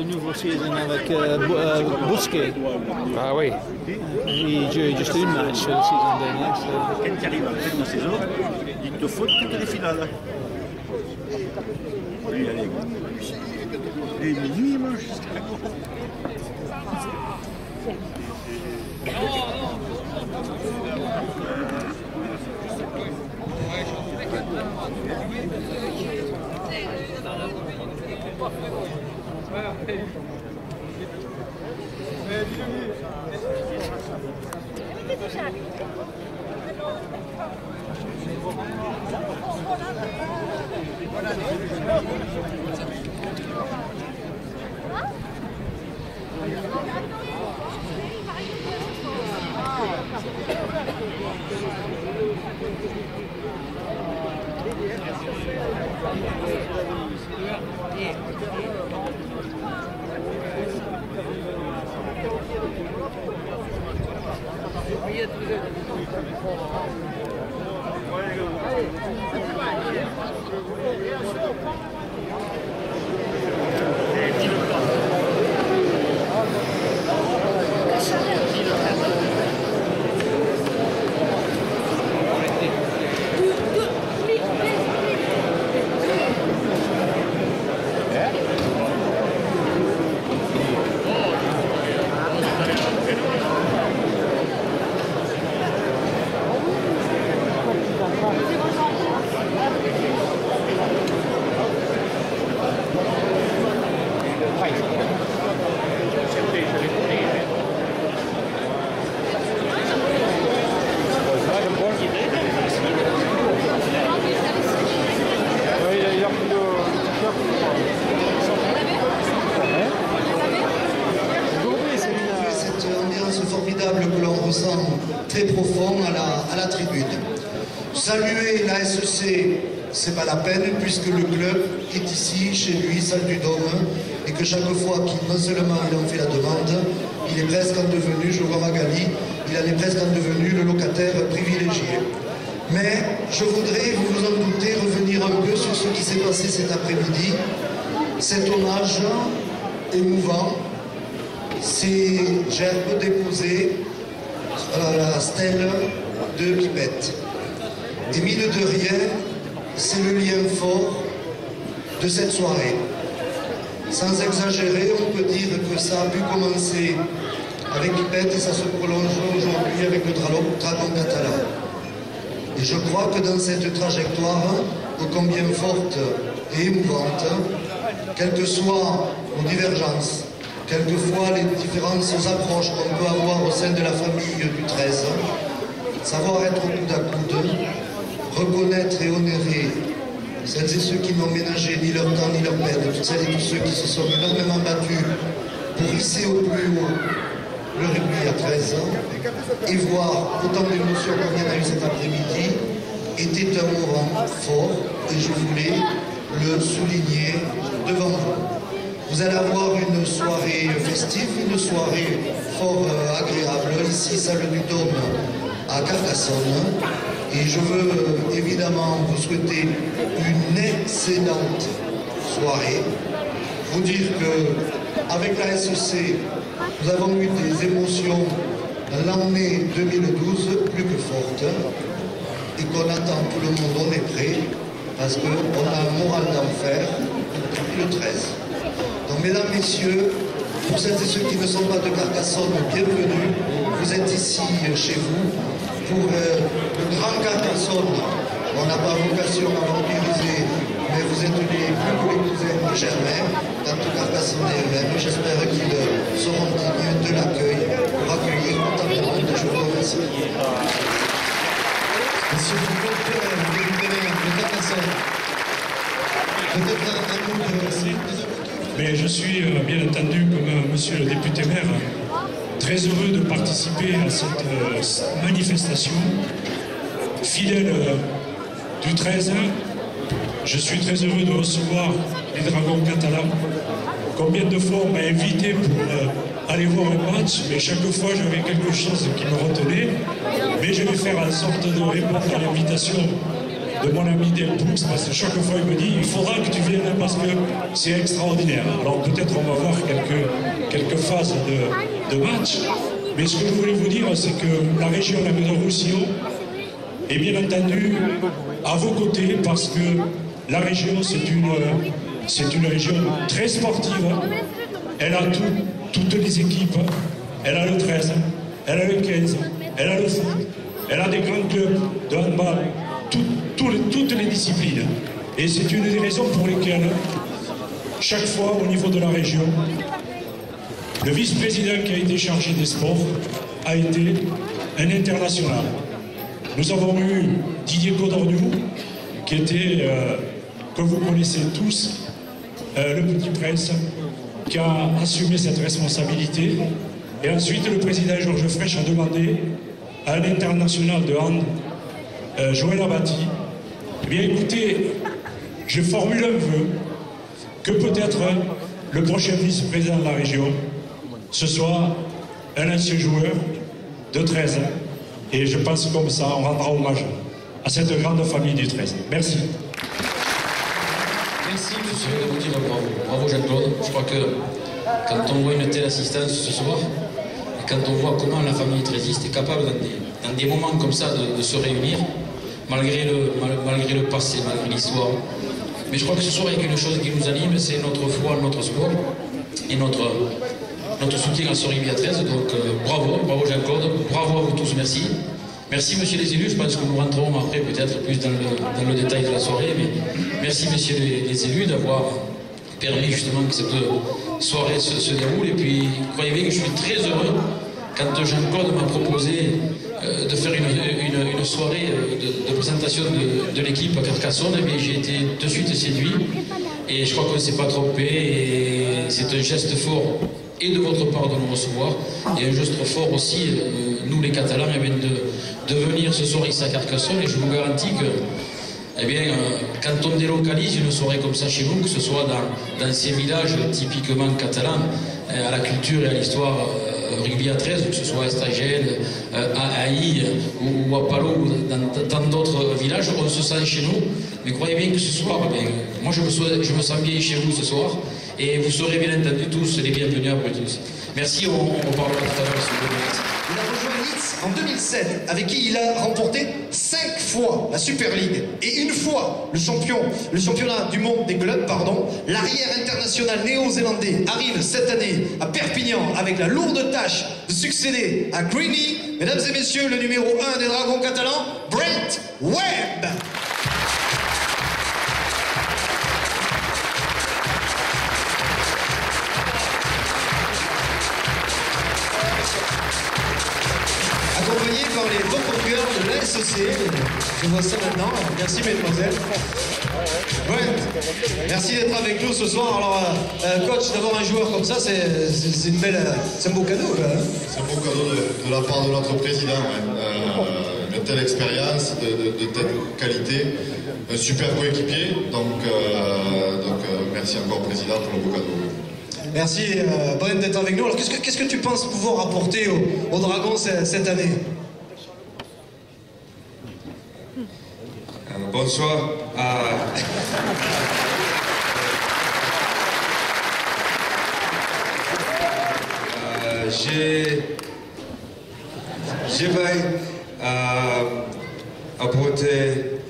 le nouveau season avec Busquets. Ah oui. Il joue juste une match la saison dernière. Quand tu arrives à la fin de la saison, il te faut toutes les finales. Lui, il est minime jusqu'à quoi. Très profond à la tribune. Saluer la SEC, c'est pas la peine puisque le club est ici, chez lui, salle du Dôme, et que chaque fois qu'il non seulement il en fait la demande, il est presque en devenu, je vois Magali, il en est presque en devenu le locataire privilégié. Mais je voudrais, vous vous en doutez, revenir un peu sur ce qui s'est passé cet après-midi. Cet hommage émouvant, ces gerbes déposées à la stèle de Pipette. Et mine de rien, c'est le lien fort de cette soirée. Sans exagérer, on peut dire que ça a pu commencer avec Pipette et ça se prolonge aujourd'hui avec le dragon catalan. Et je crois que dans cette trajectoire, ô combien forte et émouvante, quelles que soient nos divergences, quelquefois les différentes approches qu'on peut avoir au sein de la famille du 13, savoir être au coude à coude, reconnaître et honorer celles et ceux qui n'ont ménagé ni leur temps ni leur peine, toutes celles et tous ceux qui se sont énormément battus pour hisser au plus haut le rugby à 13 ans, et voir autant d'émotions qu'on vient a eu cet après-midi, était un moment fort, et je voulais le souligner devant vous. Vous allez avoir une soirée festive, une soirée fort agréable, ici, salle du Dôme à Carcassonne. Et je veux évidemment vous souhaiter une excellente soirée. Vous dire qu'avec la SEC, nous avons eu des émotions dans l'année 2012 plus que fortes. Et qu'on attend tout le monde, on est prêt, parce qu'on a un moral d'enfer depuis le 13. Donc, mesdames, messieurs, pour celles et ceux qui ne sont pas de Carcassonne, bienvenue. Vous êtes ici chez vous pour le grand Carcassonne. On n'a pas vocation à vampiriser, mais vous êtes les plus que les cousins de Germain, quant au Carcassonnais eux-mêmes. J'espère qu'ils seront dignes de l'accueil pour accueillir autant de monde. Je vous remercie. Monsieur Foucault, de Carcassonne. Peut-être un mot de... Mais je suis bien entendu, comme monsieur le député maire, très heureux de participer à cette manifestation fidèle du 13. Je suis très heureux de recevoir les Dragons catalans. Combien de fois on m'a invité pour aller voir un match, mais chaque fois j'avais quelque chose qui me retenait. Mais je vais faire en sorte de répondre à l'invitation de mon ami Del Brooks, parce que chaque fois il me dit il faudra que tu viennes parce que c'est extraordinaire. Alors peut-être on va voir quelques phases de match, mais ce que je voulais vous dire, c'est que la région Languedoc-Roussillon est bien entendu à vos côtés, parce que la région c'est une région très sportive. Elle a toutes les équipes, elle a le 13, elle a le 15, elle a le foot, elle a des grands clubs de handball, toutes les disciplines. Et c'est une des raisons pour lesquelles, chaque fois au niveau de la région, le vice-président qui a été chargé des sports a été un international. Nous avons eu Didier Codorniou, qui était, que vous connaissez tous, le petit prince, qui a assumé cette responsabilité. Et ensuite, le président Georges Frêche a demandé à un international de hand, Joël Abati, eh bien écoutez, je formule un vœu que peut-être le prochain vice-président de la région, ce soit un ancien joueur de 13 ans. Et je pense que comme ça, on rendra hommage à cette grande famille du 13. Merci. Merci, monsieur, de vous dire bravo. Bravo, Jean-Claude. Je crois que quand on voit une telle assistance ce soir, et quand on voit comment la famille trésiste est capable, dans des moments comme ça, de se réunir, malgré le passé, malgré l'histoire. Mais je crois que ce soir, il y a quelque chose qui nous anime, c'est notre foi, notre sport, et notre soutien à Soribia 13. Donc bravo Jean-Claude, bravo à vous tous, merci. Merci monsieur les élus, je pense que nous rentrerons après peut-être plus dans le détail de la soirée, mais merci messieurs les élus d'avoir permis justement que cette soirée se déroule. Et puis croyez bien que je suis très heureux quand Jean-Claude m'a proposé de faire une soirée de présentation de l'équipe à Carcassonne. Et bien j'ai été de suite séduit et je crois qu'on ne s'est pas trompé, et c'est un geste fort et de votre part de nous recevoir, et un geste fort aussi, nous les Catalans, de venir ce soir ici à Carcassonne. Et je vous garantis que, eh bien, quand on délocalise une soirée comme ça chez nous, que ce soit dans ces villages typiquement catalans, à la culture et à l'histoire rugby à 13, que ce soit à Estagel, à Haï ou à Palo, ou dans d'autres villages, on se sent chez nous. Mais croyez bien que ce soir, moi je me sens bien chez vous ce soir, et vous serez bien entendu tous les bienvenus à Brutus. Merci, on parlera tout à l'heure. Il a rejoint Leeds en 2007, avec qui il a remporté 5 fois la Super League et une fois le championnat du monde des clubs, pardon. L'arrière international néo-zélandais arrive cette année à Perpignan avec la lourde tâche de succéder à Greeny. Mesdames et messieurs, le numéro 1 des Dragons catalans, Brent Webb. Accompagné par les vocaux de la SEC. Je vois ça maintenant. Merci mesdemoiselles. Brent, merci d'être avec nous ce soir. Alors, coach, d'avoir un joueur comme ça, c'est un beau cadeau. Hein. C'est un beau cadeau de la part de notre président. Ouais. Une telle expérience, de telle qualité, un super coéquipier. Donc merci encore président pour le beau cadeau. Merci Brent d'être avec nous. Alors qu'est-ce que tu penses pouvoir apporter aux Dragons cette année? Bonsoir. Je vais apporter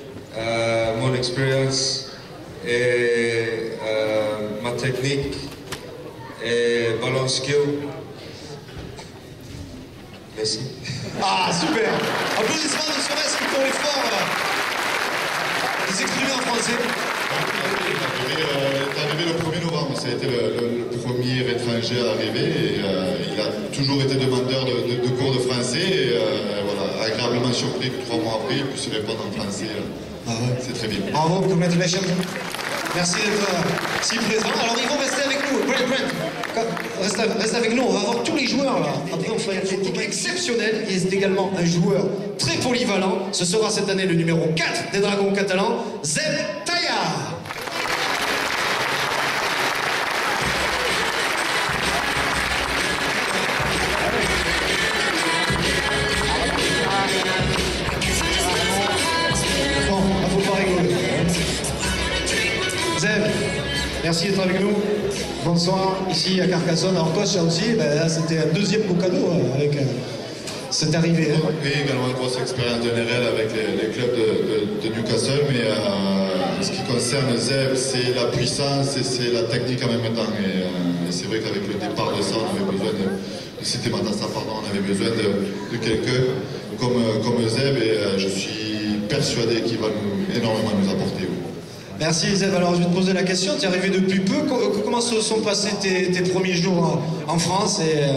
mon expérience et ma technique et ballon skill. Merci. Ah, super. Applaudissements de serait-ce que pour l'effort de s'exprimer en français. Il est arrivé le 1er novembre, ça a été le premier étranger à arriver, et il a toujours été demandeur de cours de français, et voilà, agréablement surpris que 3 mois après il puisse répondre en français. Ah ouais. C'est très bien. Bravo, congratulations. Merci d'être si présent. Alors ils vont rester avec nous. Brent, reste avec nous. On va avoir tous les joueurs là. Après on fera une équipe exceptionnelle. Il est également un joueur très polyvalent. Ce sera cette année le numéro 4 des Dragons catalans, Zeb Taillard. Bon, il faut pas régler Merci d'être avec nous. Bonsoir, ici à Carcassonne. Alors coach, là aussi, là, c'était un deuxième beau cadeau avec cette arrivée. Oui, également une grosse expérience de NRL avec les clubs de Newcastle, mais ce qui concerne Zeb, c'est la puissance et c'est la technique en même temps. Et c'est vrai qu'avec le départ de ça, on avait besoin c'était Matassa, pardon, on avait besoin de quelqu'un comme Zeb, et je suis persuadé qu'il va énormément nous apporter. Merci Zeb. Alors je vais te poser la question, tu es arrivé depuis peu, comment se sont passés tes premiers jours en France et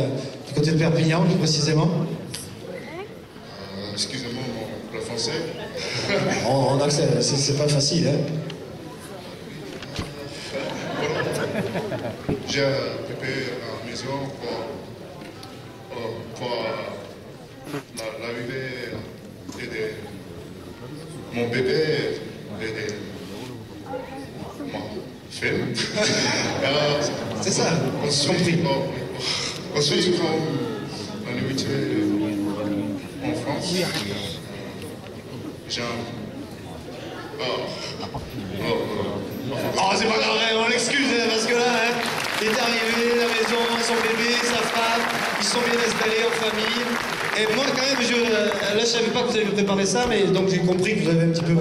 du côté de Perpignan plus précisément? Excusez-moi, le français. On a que c'est pas facile. Hein. J'ai préparé la maison pour l'arrivée de mon bébé et de ma femme. C'est ça, Ensuite, comme la nourriture en France, j'ai Oh, c'est pas grave, on l'excuse, parce que là, il est arrivé, la maison, son bébé, sa femme, ils sont bien installés en famille. Et moi, quand même, là, je savais pas que vous avez préparé ça, mais donc j'ai compris que vous avez un petit peu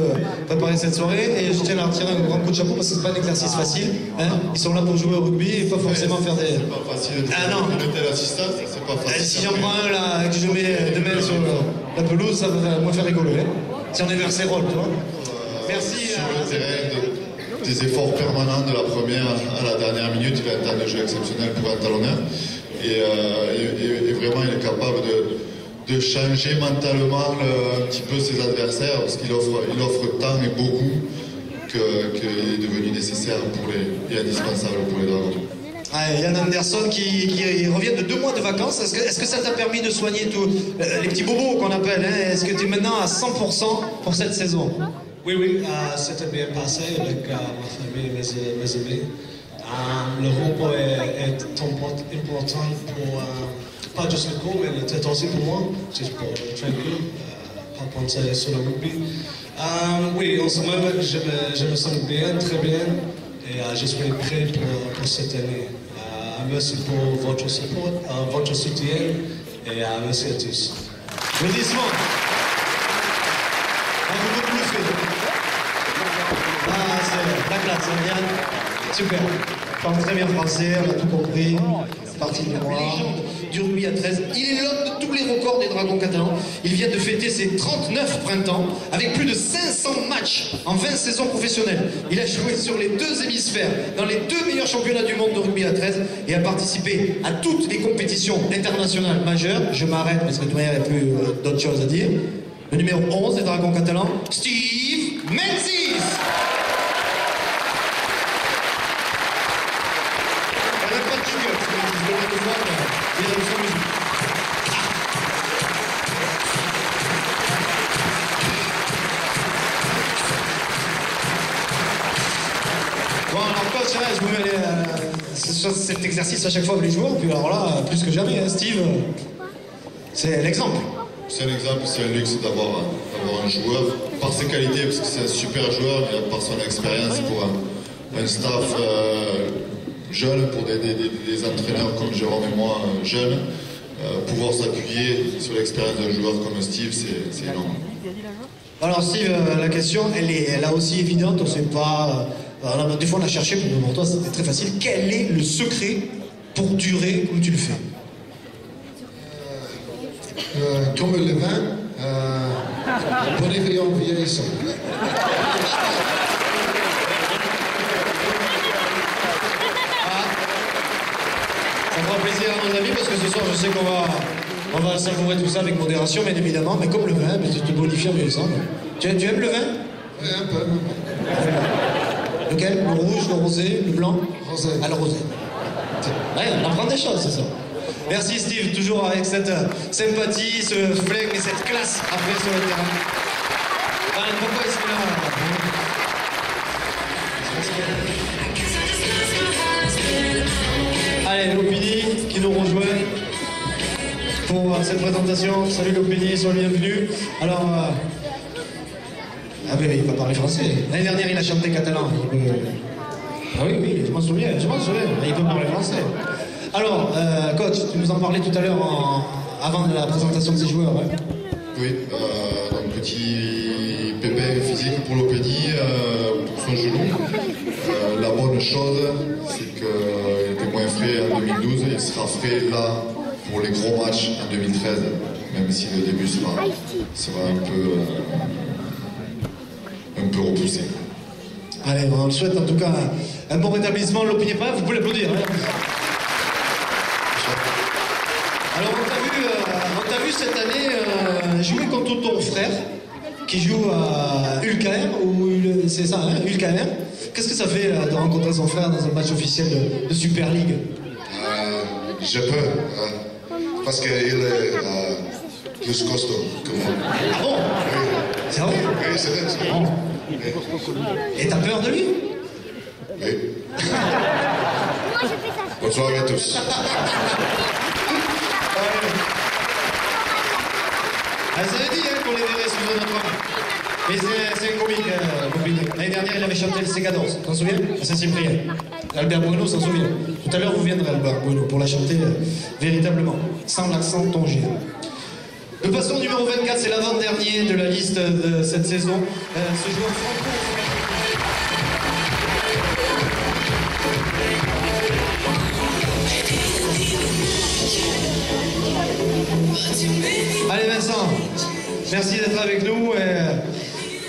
préparé cette soirée. Et je tiens à leur tirer un grand coup de chapeau parce que c'est pas un exercice facile. Hein. Ils sont là pour jouer au rugby et pas forcément faire des. C'est pas facile de telle assistance, c'est pas facile. Si j'en prends un là, et que je mets demain sur la pelouse, ça va me faire rigoler. Hein. Si on est vers ses rôles, tu vois. Merci. Sur le terrain, des efforts permanents de la première à la dernière minute. Il a un temps de jeu exceptionnel pour un talonneur. Et vraiment, il est capable de changer mentalement un petit peu ses adversaires, parce qu'il offre tant et beaucoup qu'il est devenu nécessaire et indispensable pour les Dragons. Yann Anderson qui revient de 2 mois de vacances. Est-ce que ça t'a permis de soigner tous les petits bobos qu'on appelle, hein? Est-ce que tu es maintenant à 100% pour cette saison? Oui, c'était bien passé avec ma famille et mes amis. Le repos est important pour, pas juste le cours, mais le tête aussi pour moi, juste pour être tranquille, pas penser sur le rugby. Oui, en ce moment, je me sens bien, très bien, et je suis prêt pour cette année. Merci pour votre support, votre soutien, et merci à tous. Applaudissements. C'est la classe, hein, Yann. Super. Parle très bien français, on a tout compris. C'est parti de moi. Du rugby à 13. Il est l'homme de tous les records des Dragons catalans. Il vient de fêter ses 39 printemps avec plus de 500 matchs en 20 saisons professionnelles. Il a joué sur les 2 hémisphères, dans les 2 meilleurs championnats du monde de rugby à 13 et a participé à toutes les compétitions internationales majeures. Je m'arrête parce que de toute manière, il n'y a plus d'autres choses à dire. Le numéro 11 des Dragons catalans, Steve Menzies. Bon, alors coach, je vous mets cet exercice à chaque fois avec les joueurs, puis alors là, plus que jamais, hein, Steve, c'est l'exemple. C'est un exemple, c'est un luxe d'avoir un joueur, par ses qualités, parce que c'est un super joueur, mais par son expérience pour un staff jeune, pour des entraîneurs comme Jérôme et moi, jeunes, pouvoir s'appuyer sur l'expérience d'un joueur comme Steve, c'est énorme. Alors Steve, la question, elle est là aussi évidente, on ne sait pas... des fois on a cherché, pour toi c'était très facile. Quel est le secret pour durer comme tu le fais? Comme le vin, pour réveiller en vieillissant. Ça fera plaisir à nos amis parce que ce soir je sais qu'on va savourer tout ça avec modération bien évidemment, mais comme le vin, mais te bonifier en vieillissant. Tu aimes le vin? Oui, un peu. Lequel? Le rouge, le rosé, le blanc? Rosé. Ah, le rosé. Ouais, on apprend des choses, c'est ça. Merci Steve, toujours avec cette sympathie, ce flegme et cette classe après sur le terrain. Allez, pourquoi est-ce que là... Allez, Lopini qui nous rejoint pour cette présentation. Salut Lopini, sois le bienvenu. Alors, ah ben il va parler français. L'année dernière il a chanté catalan. Ah oui, oui, je m'en souviens. Il peut parler français. Alors, coach, tu nous en parlais tout à l'heure avant la présentation de ces joueurs. Hein. Oui, un petit pépin physique pour Lopeni, pour son genou. La bonne chose, c'est qu'il était moins frais en 2012, il sera frais là pour les gros matchs en 2013, même si le début sera un peu repoussé. Allez, on le souhaite en tout cas un bon rétablissement. Lopeni pas, vous pouvez l'applaudir. Hein. Alors on t'a vu cette année jouer contre ton frère qui joue à ULKR, c'est ça, hein, ULKR. Qu'est-ce que ça fait de rencontrer son frère dans un match officiel de Super League? J'ai peur, parce qu'il est plus costaud que moi. Ah bon? Oui. C'est vrai? Oui, c'est vrai. Bon. Et t'as peur de lui? Oui. Bonsoir à tous. Ça veut dire qu'on les verrait sous un autre. Mais c'est un comique. L'année dernière, il avait chanté le C14. T'en souviens? Ça s'est pris. Albert Bruno s'en souvient. Tout à l'heure, vous viendrez, Albert Bruno, pour la chanter véritablement, sans l'accent tongé. Le passeur numéro 24, c'est l'avant-dernier de la liste de cette saison. Ce joueur franco. Allez Vincent, merci d'être avec nous. Et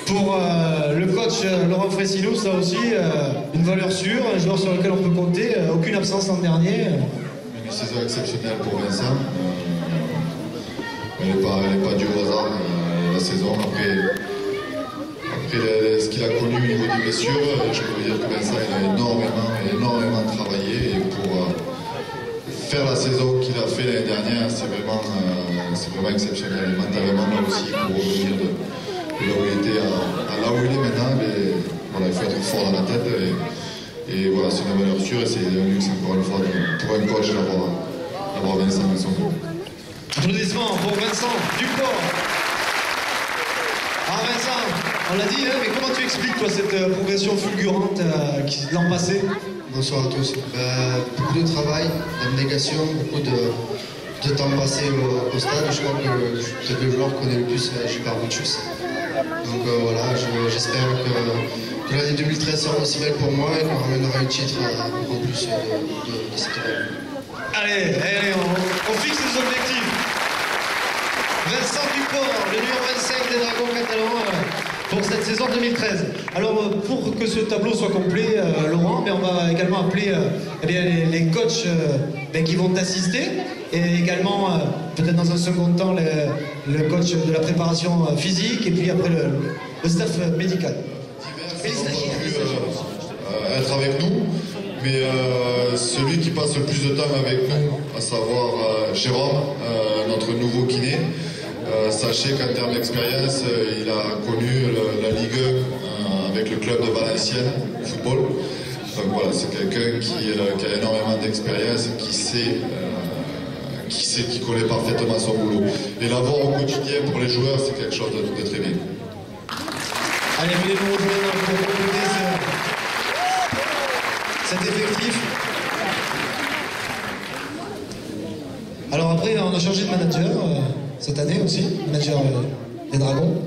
pour le coach Laurent Fressinou, ça aussi, une valeur sûre, un joueur sur lequel on peut compter, aucune absence l'an dernier. Une saison exceptionnelle pour Vincent. Elle n'est pas due au hasard, la saison. Après ce qu'il a connu au niveau des blessures, je peux vous dire que Vincent il a énormément travaillé. Et pour faire la saison qu'il a fait l'année dernière, c'est vraiment exceptionnel. Et mentalement, là aussi, pour revenir de là où il était à là où il est maintenant, mais, voilà, il faut être fort dans la tête. Et voilà, c'est une valeur sûre et c'est un luxe, encore une fois, pour un coach d'avoir Vincent dans son groupe. Applaudissements pour Vincent Duport. Alors Vincent, on l'a dit, hein, mais comment tu expliques toi cette progression fulgurante l'an passé? Bonsoir à tous. Beaucoup de travail, d'abnégation, beaucoup de temps passé au stade. Je crois que c'est le joueur qu'on connaît le plus, Gilbert Bouchus. Donc voilà, j'espère que l'année 2013 sera aussi belle pour moi et qu'on ramènera un titre beaucoup plus de cette année. Allez, on fixe les objectifs. Vincent Duport, le numéro 25 des Dragons catalans pour cette saison 2013. Alors pour que ce tableau soit complet, Laurent, on va également appeler les coachs qui vont t'assister et également peut-être dans un second temps le coach de la préparation physique et puis après le staff médical. Être avec nous, mais celui qui passe le plus de temps avec nous, à savoir Jérôme, notre nouveau kiné, sachez qu'en termes d'expérience, il a connu la Ligue 1 avec le club de Valenciennes, football. Donc voilà, c'est quelqu'un qui a énormément d'expérience, qui connaît parfaitement son boulot. Et l'avoir au quotidien pour les joueurs, c'est quelque chose de très bien. Allez, venez nous rejoindre pour compléter cet effectif. Alors après, on a changé de manager cette année aussi, manager des Dragons.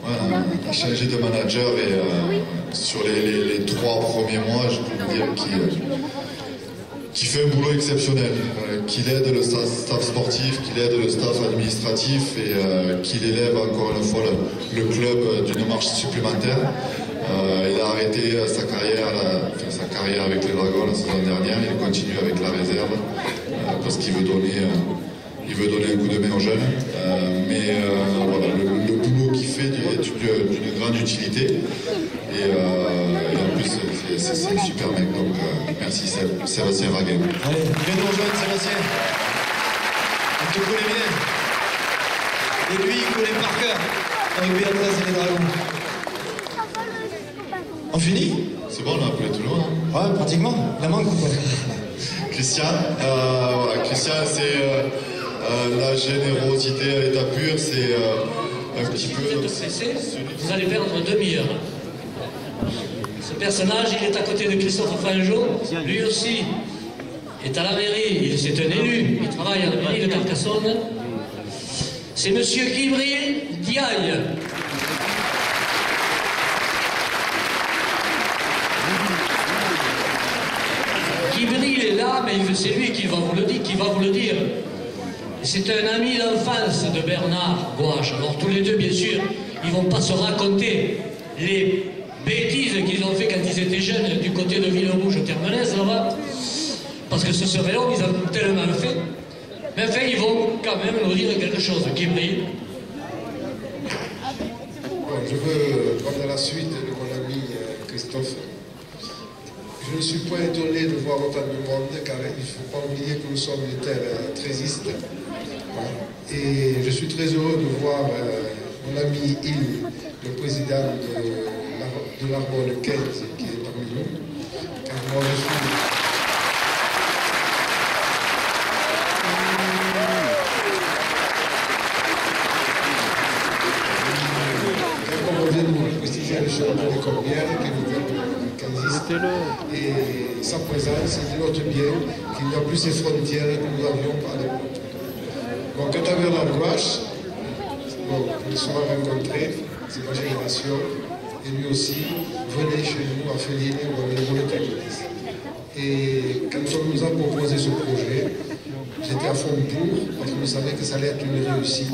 Ouais, on a changé de manager et sur les 3 premiers mois, je peux vous dire qu'il fait un boulot exceptionnel, qu'il aide le staff sportif, qu'il aide le staff administratif et qu'il élève encore une fois le club d'une marche supplémentaire. Il a arrêté sa carrière avec les Dragons la saison dernière, il continue avec la réserve parce qu'il veut donner un coup de main aux jeunes. Mais voilà, le boulot qu'il fait est d'une grande utilité. Et en plus, c'est un super mec. Donc merci Sébastien Raguin. Allez, viens nous rejoindre Sébastien. On te connaît bien. Et lui, il connaît par cœur avec Béatrice et les Dragons. On finit? C'est bon, on a appelé tout le monde. Hein. Ouais, pratiquement. La manque ou quoi? Christian, voilà, Christian, c'est la générosité à l'état pur, c'est un petit peu. Vous allez perdre 1/2 heure. Ce personnage, il est à côté de Christophe Fangeau, lui aussi est à la mairie, c'est un élu, il travaille à la mairie de Carcassonne. C'est monsieur Guibril Diaye. Guibril est là, mais c'est lui qui va vous le dire. C'est un ami d'enfance de Bernard Gouache. Alors tous les deux, bien sûr, ils ne vont pas se raconter les bêtises qu'ils ont fait quand ils étaient jeunes du côté de Villerouge-Termenès, là-bas. Parce que ce serait long, ils ont tellement fait. Mais enfin, ils vont quand même nous dire quelque chose. Guibril. Bon, je veux prendre la suite de mon ami Christophe. Je ne suis pas étonné de voir autant de monde, car il ne faut pas oublier que nous sommes des terres trésistes. Et je suis très heureux de voir mon ami Yves, le président de l'Arbonne 15, qui est parmi nous. Car moi, je suis... Comme on vient de nous prestigier le champion des Corbières, qui est nouvelle quinziste, et sa présence dénote bien qu'il n'y a plus ces frontières que nous avions à l'époque. Bon, quant à Bernard Gouache, bon, nous sommes rencontrés, c'est ma génération, et lui aussi venait chez nous à Féline ou à l'église. Et quand on nous a proposé ce projet, j'étais à fond pour, parce que je savais que ça allait être une réussite.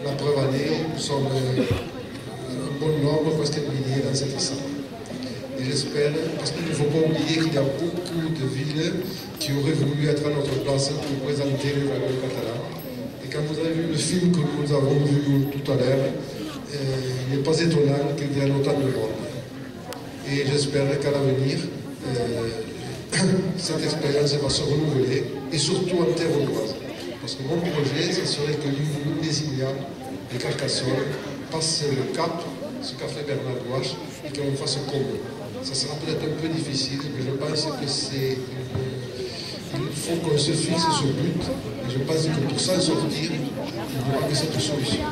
La preuve année, nous sommes un bon nombre, presque un millier dans cette salle. Et j'espère, parce qu'il ne faut pas oublier qu'il y a beaucoup de villes qui auraient voulu être à notre place pour présenter le dragon catalan. Et quand vous avez vu le film que nous avons vu tout à l'heure, il n'est pas étonnant qu'il y ait autant de monde. Et j'espère qu'à l'avenir, cette expérience va se renouveler, et surtout en terre vaudoise. Parce que mon projet, ce serait que nous, les Ignats, les Carcassonne, passent le cap, ce qu'a fait Bernard Gouache, et qu'on fasse comme eux. Ça sera peut-être un peu difficile, mais je pense que c'est... Il faut qu'on se fixe ce but, et je pense que pour s'en sortir, il n'y aura que cette solution.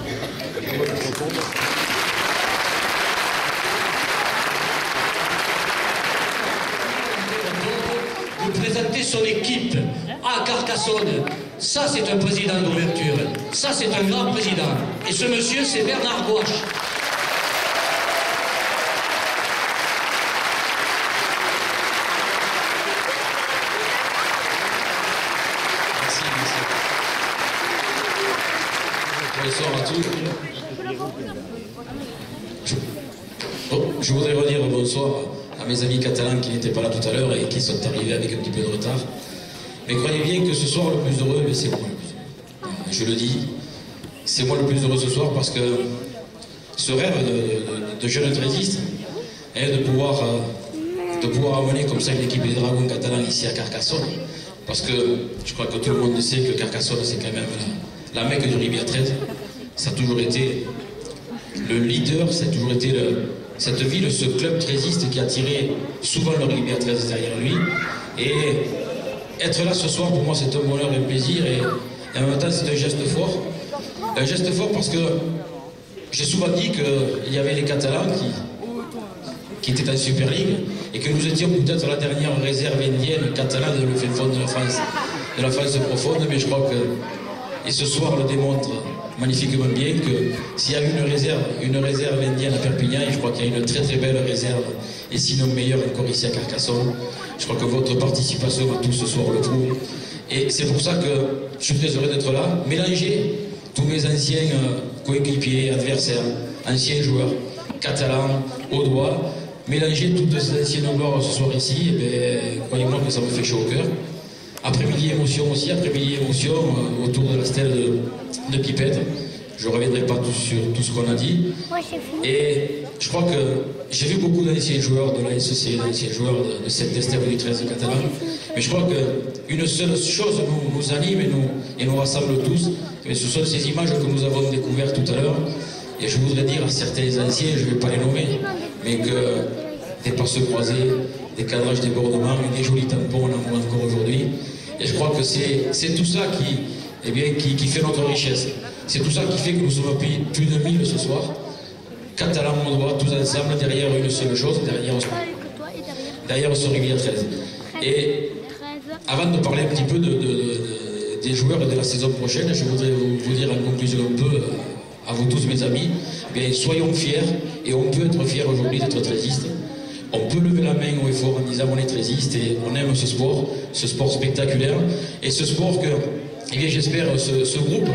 Vous présentez son équipe à Carcassonne. Ça, c'est un président d'ouverture. Ça, c'est un grand président. Et ce monsieur, c'est Bernard Gouache. Bonsoir à tous. Je voudrais redire bonsoir à mes amis catalans qui n'étaient pas là tout à l'heure et qui sont arrivés avec un petit peu de retard. Mais croyez bien que ce soir, le plus heureux, c'est moi. Je le dis, c'est moi le plus heureux ce soir parce que ce rêve de jeune trésiste est de pouvoir amener comme ça une équipe des Dragons catalans ici à Carcassonne. Parce que je crois que tout le monde sait que Carcassonne, c'est quand même la Mecque du Rivière 13. Ça a toujours été le leader, ça a toujours été cette ville, ce club trésiste qui a tiré souvent le Rivière 13 derrière lui. Et être là ce soir, pour moi, c'est un bonheur et un plaisir. Et en même temps, c'est un geste fort. Un geste fort parce que j'ai souvent dit qu'il y avait les Catalans qui étaient en Super League et que nous étions peut-être la dernière réserve indienne catalane de le fait fond de la France profonde. Mais je crois que, et ce soir le démontre magnifiquement bien, que s'il y a une réserve indienne à Perpignan, je crois qu'il y a une très très belle réserve, et sinon meilleure encore ici à Carcassonne. Je crois que votre participation à tout ce soir le prouve. Et c'est pour ça que je suis très heureux d'être là. Mélanger tous mes anciens coéquipiers, adversaires, anciens joueurs, catalans, audois, mélanger toutes ces anciennes gloires ce soir ici, croyez-moi que ça me fait chaud au cœur. Après-midi émotion aussi, après-midi émotion autour de la stèle de Pipette. Je ne reviendrai pas sur tout ce qu'on a dit. Et je crois que j'ai vu beaucoup d'anciens joueurs de la SEC, d'anciens joueurs de cette stèle du 13 catalan. Mais je crois qu'une seule chose nous anime et nous rassemble tous. Et ce sont ces images que nous avons découvertes tout à l'heure. Et je voudrais dire à certains anciens, je ne vais pas les nommer, mais que des passes croisées, des cadrages débordements, des jolis tampons, on en voit encore aujourd'hui. Et je crois que c'est tout ça qui fait notre richesse. C'est tout ça qui fait que nous sommes plus de 1000 ce soir, Catalans, Audois, tous ensemble, derrière une seule chose, derrière derrière ce Rivière 13. Et avant de parler un petit peu des joueurs et de la saison prochaine, je voudrais vous dire en conclusion un peu, à vous tous mes amis, eh bien, soyons fiers, et on peut être fiers aujourd'hui d'être trésiste. On peut lever la main haut et fort en disant on est trésiste et on aime ce sport spectaculaire, et ce sport que, eh bien, j'espère, ce groupe,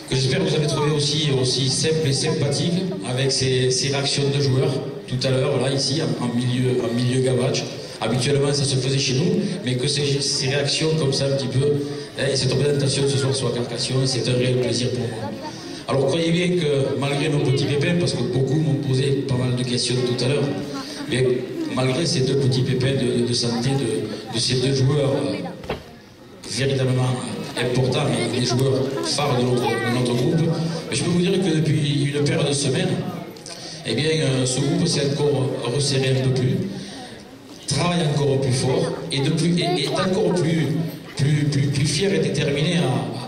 que j'espère que vous avez trouvé aussi simple et sympathique, avec ces réactions de joueurs, tout à l'heure, là, ici, en milieu gabache. Habituellement, ça se faisait chez nous, mais que ces réactions comme ça, un petit peu, et cette représentation ce soir soit Carcassonne, c'est un réel plaisir pour moi. Alors, croyez bien que, malgré nos petits pépins, parce que beaucoup m'ont posé pas mal de questions tout à l'heure, mais malgré ces deux petits pépins de santé de ces deux joueurs véritablement importants, et des joueurs phares de notre groupe, mais je peux vous dire que depuis une paire de semaines, eh bien, ce groupe s'est encore resserré un peu plus, travaille encore plus fort et est encore plus fier et déterminé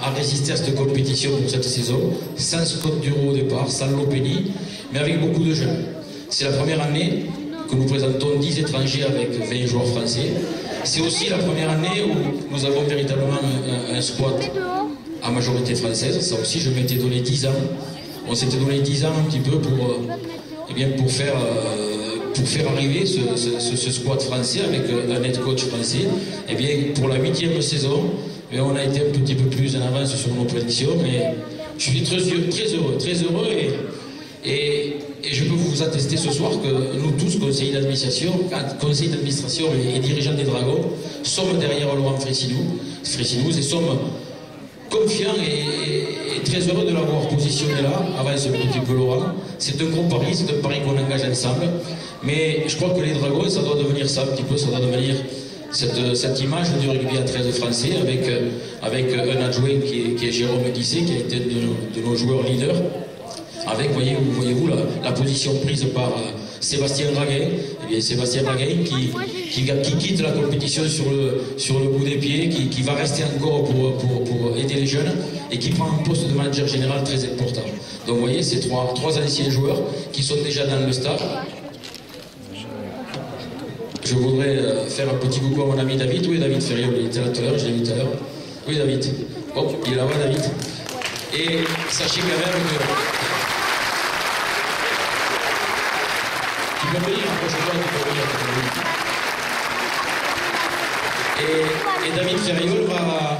à résister à cette compétition pour cette saison, sans Scott Duro au départ, sans Lopeni, mais avec beaucoup de jeunes. C'est la première année que nous présentons 10 étrangers avec 20 joueurs français. C'est aussi la première année où nous avons véritablement un squad à majorité française. Ça aussi, je m'étais donné 10 ans. On s'était donné 10 ans un petit peu pour faire arriver ce squad français avec un head coach français. Et bien, pour la 8e saison, on a été un petit peu plus en avance sur nos prédictions, mais je suis très heureux et je peux vous attester ce soir que nous tous, conseillers d'administration et dirigeants des Dragons, sommes derrière Laurent Fressinou et sommes confiants et très heureux de l'avoir positionné là, avant ce petit peu Laurent. C'est un gros pari, c'est un pari qu'on engage ensemble, mais je crois que les Dragons, ça doit devenir ça un petit peu, ça doit devenir cette image du rugby à 13 français avec un adjoint qui est Jérôme Guisset, qui a été de nos joueurs leaders, avec, voyez-vous, la position prise par Sébastien Raguin. Eh bien, Sébastien Raguin qui quitte la compétition sur le bout des pieds, qui va rester encore pour aider les jeunes et qui prend un poste de manager général très important. Donc vous voyez, c'est trois anciens joueurs qui sont déjà dans le staff. Je voudrais faire un petit coucou à mon ami David. Oui, David Ferriol, il était là tout à l'heure, je l'ai vu tout à l'heure. Oui, David. Hop, il est là-bas, David. Et sachez quand même que... Tu peux venir, prochainement, tu peux venir. Et David Ferriol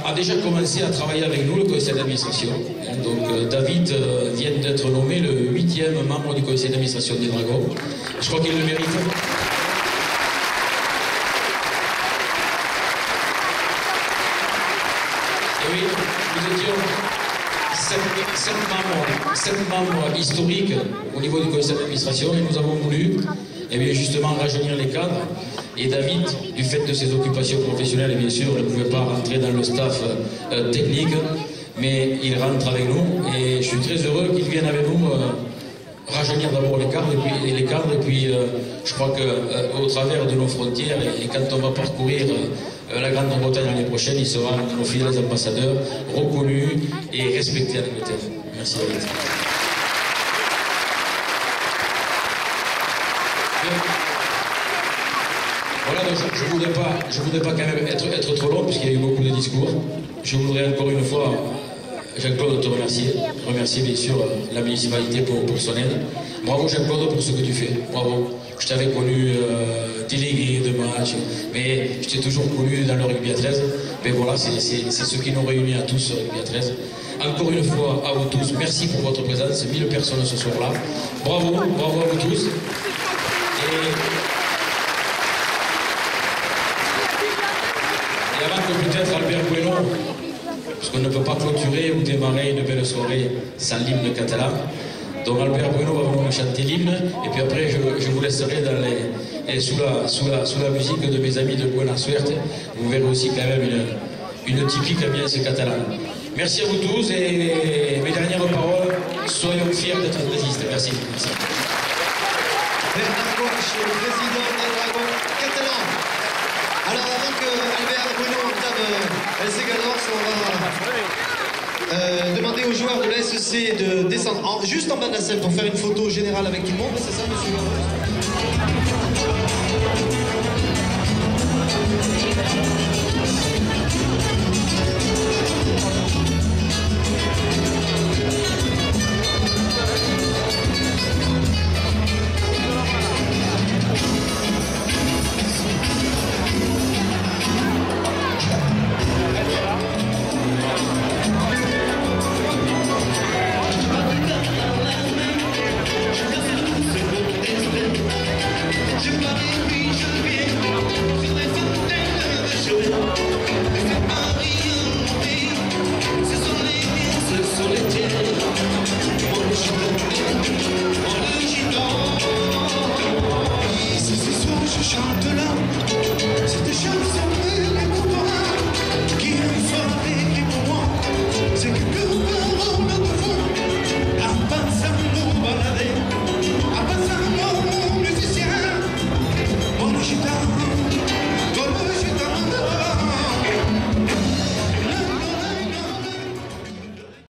a déjà commencé à travailler avec nous, le conseil d'administration. Donc David vient d'être nommé le 8e membre du conseil d'administration des Dragons. Je crois qu'il le mérite. Et oui, nous étions 7 membres historiques au niveau du conseil d'administration et nous avons voulu bien justement rajeunir les cadres. Et David, du fait de ses occupations professionnelles, bien sûr, ne pouvait pas rentrer dans le staff technique, mais il rentre avec nous et je suis très heureux qu'il vienne avec nous rajeunir d'abord les cadres et puis je crois qu'au travers de nos frontières et quand on va parcourir la Grande-Bretagne l'année prochaine, il sera un de nos fidèles ambassadeurs, reconnu et respecté en Angleterre. Merci David. Voilà, donc je voudrais pas quand même être trop long puisqu'il y a eu beaucoup de discours. Je voudrais encore une fois, Jean-Claude, te remercier bien sûr la municipalité pour son aide. Bravo Jean-Claude pour ce que tu fais, bravo. Je t'avais connu délégué de match, mais je t'ai toujours connu dans le rugby à 13. Mais voilà, c'est ce qui nous réunit à tous, le rugby à 13. Encore une fois, à vous tous, merci pour votre présence, 1000 personnes ce soir-là. Bravo à vous tous. Et avant que peut-être Albert Bueno, parce qu'on ne peut pas clôturer ou démarrer une belle soirée sans l'hymne catalan. Donc Albert Bueno va venir chanter l'hymne, et puis après je vous laisserai sous la musique de mes amis de Buena Suerte. Vous verrez aussi quand même une typique ambiance catalane. Merci à vous tous, et mes dernières paroles, soyons fiers d'être trésistes. Merci. Bernard Gouache, le président des Dragons catalans. Alors avant que Albert Bueno entame ses cadors, on va demander aux joueurs de la SEC de descendre juste en bas de la scène pour faire une photo générale avec tout le monde. C'est ça, monsieur? She got